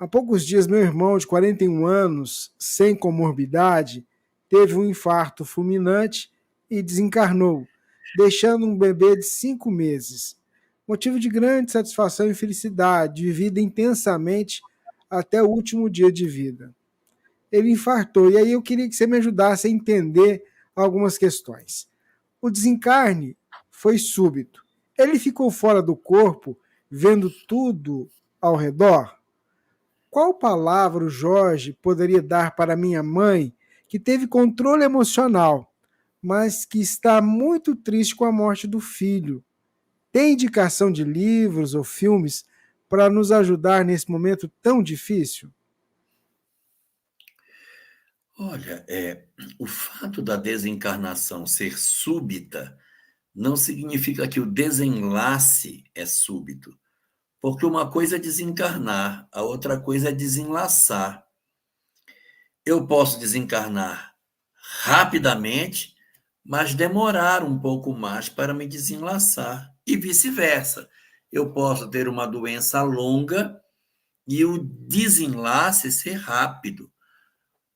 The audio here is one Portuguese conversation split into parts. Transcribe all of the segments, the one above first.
Há poucos dias, meu irmão, de 41 anos, sem comorbidade, teve um infarto fulminante e desencarnou, deixando um bebê de 5 meses. Motivo de grande satisfação e felicidade, vivida intensamente até o último dia de vida. Ele infartou, e aí eu queria que você me ajudasse a entender algumas questões. O desencarne foi súbito. Ele ficou fora do corpo, vendo tudo ao redor? Qual palavra o Jorge poderia dar para minha mãe, que teve controle emocional, mas que está muito triste com a morte do filho? Tem indicação de livros ou filmes para nos ajudar nesse momento tão difícil? Olha, o fato da desencarnação ser súbita não significa que o desenlace é súbito, porque uma coisa é desencarnar, a outra coisa é desenlaçar. Eu posso desencarnar rapidamente, mas demorar um pouco mais para me desenlaçar, e vice-versa. Eu posso ter uma doença longa e o desenlace ser rápido.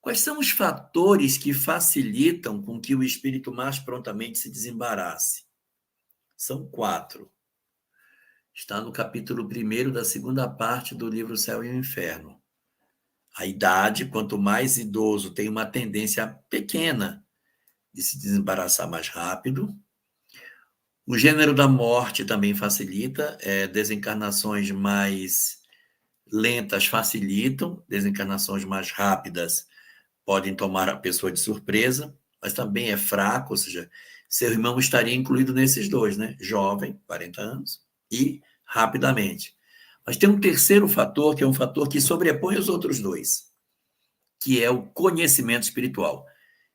Quais são os fatores que facilitam com que o espírito mais prontamente se desembarace? São quatro. Está no capítulo 1º da segunda parte do livro Céu e o Inferno. A idade, quanto mais idoso, tem uma tendência pequena de se desembaraçar mais rápido. O gênero da morte também facilita, desencarnações mais lentas facilitam, desencarnações mais rápidas podem tomar a pessoa de surpresa, mas também é fraco, ou seja, seu irmão estaria incluído nesses dois, né? Jovem, 40 anos, e rapidamente. Mas tem um terceiro fator, que é um fator que sobrepõe os outros dois, que é o conhecimento espiritual.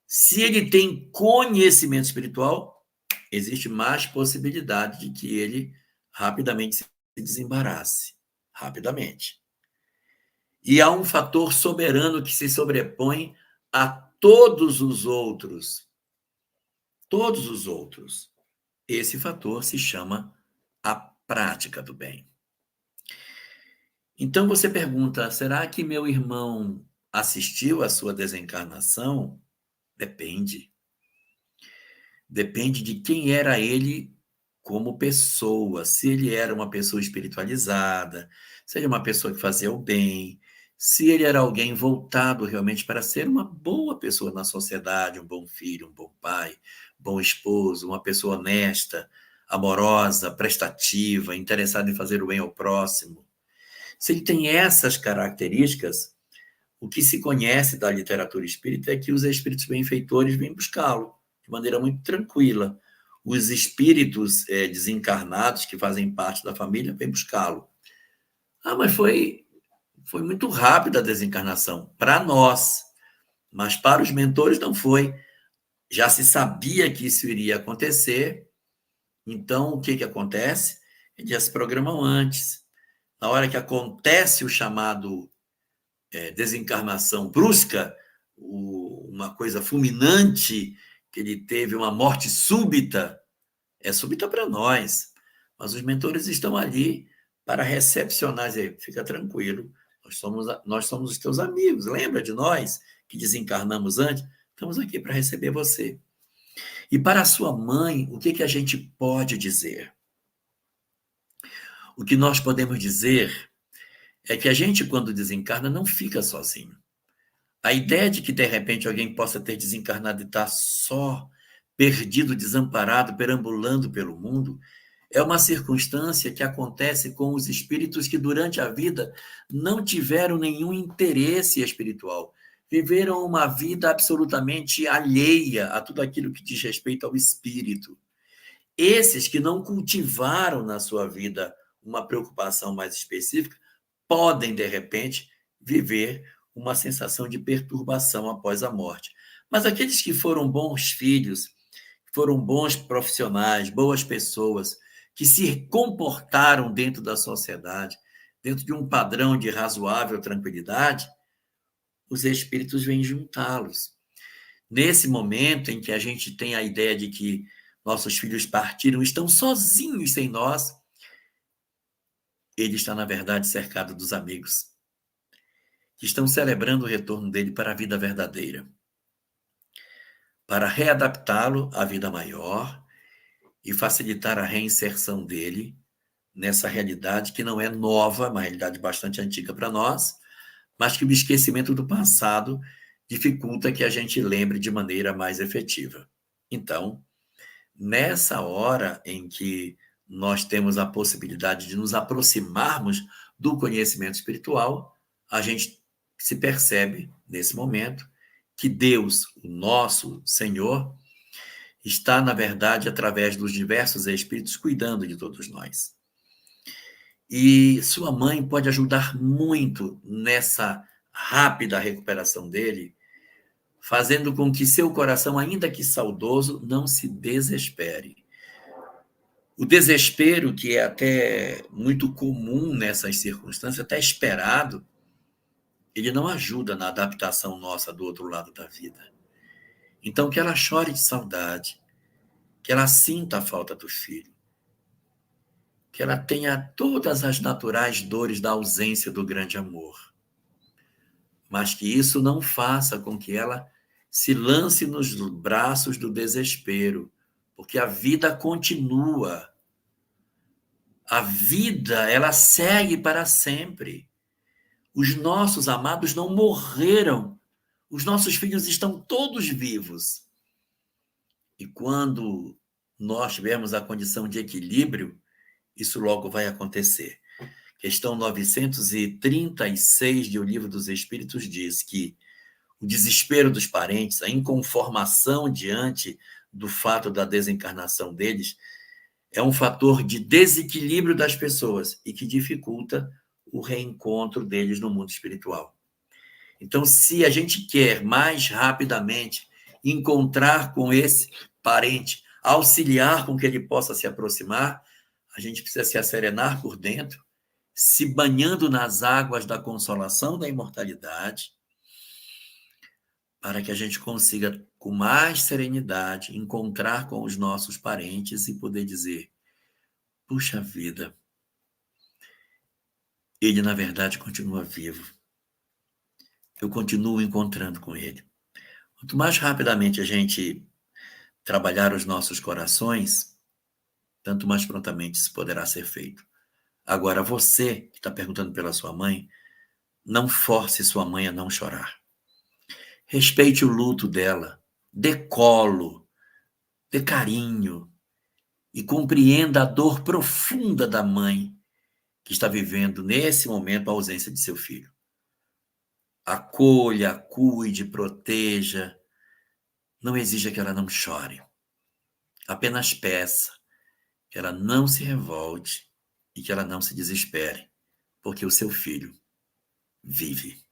Se ele tem conhecimento espiritual, existe mais possibilidade de que ele rapidamente se desembarace. Rapidamente. E há um fator soberano que se sobrepõe a todos os outros. Todos os outros. Esse fator se chama a prática do bem. Então você pergunta: será que meu irmão assistiu à sua desencarnação? Depende. Depende de quem era ele como pessoa. Se ele era uma pessoa espiritualizada, se ele era uma pessoa que fazia o bem, se ele era alguém voltado realmente para ser uma boa pessoa na sociedade, um bom filho, um bom pai, bom esposo, uma pessoa honesta, amorosa, prestativa, interessada em fazer o bem ao próximo. Se ele tem essas características, o que se conhece da literatura espírita é que os espíritos benfeitores vêm buscá-lo de maneira muito tranquila. Os espíritos desencarnados que fazem parte da família vêm buscá-lo. Ah, mas foi muito rápida a desencarnação para nós, mas para os mentores não foi. Já se sabia que isso iria acontecer, então o que acontece? Eles já se programam antes. Na hora que acontece o chamado desencarnação brusca, uma coisa fulminante, que ele teve uma morte súbita, é súbita para nós, mas os mentores estão ali para recepcionar, dizer, fica tranquilo, nós somos os teus amigos, lembra de nós que desencarnamos antes? Estamos aqui para receber você. E para a sua mãe, o que a gente pode dizer? O que nós podemos dizer é que a gente, quando desencarna, não fica sozinho. A ideia de que, de repente, alguém possa ter desencarnado e estar só, perdido, desamparado, perambulando pelo mundo, é uma circunstância que acontece com os espíritos que, durante a vida, não tiveram nenhum interesse espiritual. Viveram uma vida absolutamente alheia a tudo aquilo que diz respeito ao espírito. Esses que não cultivaram na sua vida uma preocupação mais específica, podem, de repente, viver uma sensação de perturbação após a morte. Mas aqueles que foram bons filhos, foram bons profissionais, boas pessoas, que se comportaram dentro da sociedade, dentro de um padrão de razoável tranquilidade, os espíritos vêm juntá-los. Nesse momento em que a gente tem a ideia de que nossos filhos partiram, estão sozinhos sem nós, ele está, na verdade, cercado dos amigos. que estão celebrando o retorno dele para a vida verdadeira, para readaptá-lo à vida maior e facilitar a reinserção dele nessa realidade que não é nova, uma realidade bastante antiga para nós, mas que o esquecimento do passado dificulta que a gente lembre de maneira mais efetiva. Então, nessa hora em que nós temos a possibilidade de nos aproximarmos do conhecimento espiritual, a gente se percebe, nesse momento, que Deus, o nosso Senhor, está, na verdade, através dos diversos espíritos, cuidando de todos nós. E sua mãe pode ajudar muito nessa rápida recuperação dele, fazendo com que seu coração, ainda que saudoso, não se desespere. O desespero, que é até muito comum nessas circunstâncias, até esperado, ele não ajuda na adaptação nossa do outro lado da vida. Então, que ela chore de saudade, que ela sinta a falta do filho, que ela tenha todas as naturais dores da ausência do grande amor, mas que isso não faça com que ela se lance nos braços do desespero, porque a vida continua. A vida, ela segue para sempre. Os nossos amados não morreram. Os nossos filhos estão todos vivos. E quando nós tivermos a condição de equilíbrio, isso logo vai acontecer. Questão 936 de O Livro dos Espíritos diz que o desespero dos parentes, a inconformação diante do fato da desencarnação deles, é um fator de desequilíbrio das pessoas e que dificulta o reencontro deles no mundo espiritual. Então, se a gente quer mais rapidamente encontrar com esse parente, auxiliar com que ele possa se aproximar, a gente precisa se acerenar por dentro, se banhando nas águas da consolação da imortalidade, para que a gente consiga, com mais serenidade, encontrar com os nossos parentes e poder dizer: puxa vida, ele na verdade continua vivo. Eu continuo encontrando com ele. Quanto mais rapidamente a gente trabalhar os nossos corações, tanto mais prontamente isso poderá ser feito. Agora, você que está perguntando pela sua mãe, não force sua mãe a não chorar. Respeite o luto dela, dê colo, dê carinho e compreenda a dor profunda da mãe que está vivendo nesse momento a ausência de seu filho. Acolha, cuide, proteja. Não exija que ela não chore. Apenas peça que ela não se revolte e que ela não se desespere, porque o seu filho vive.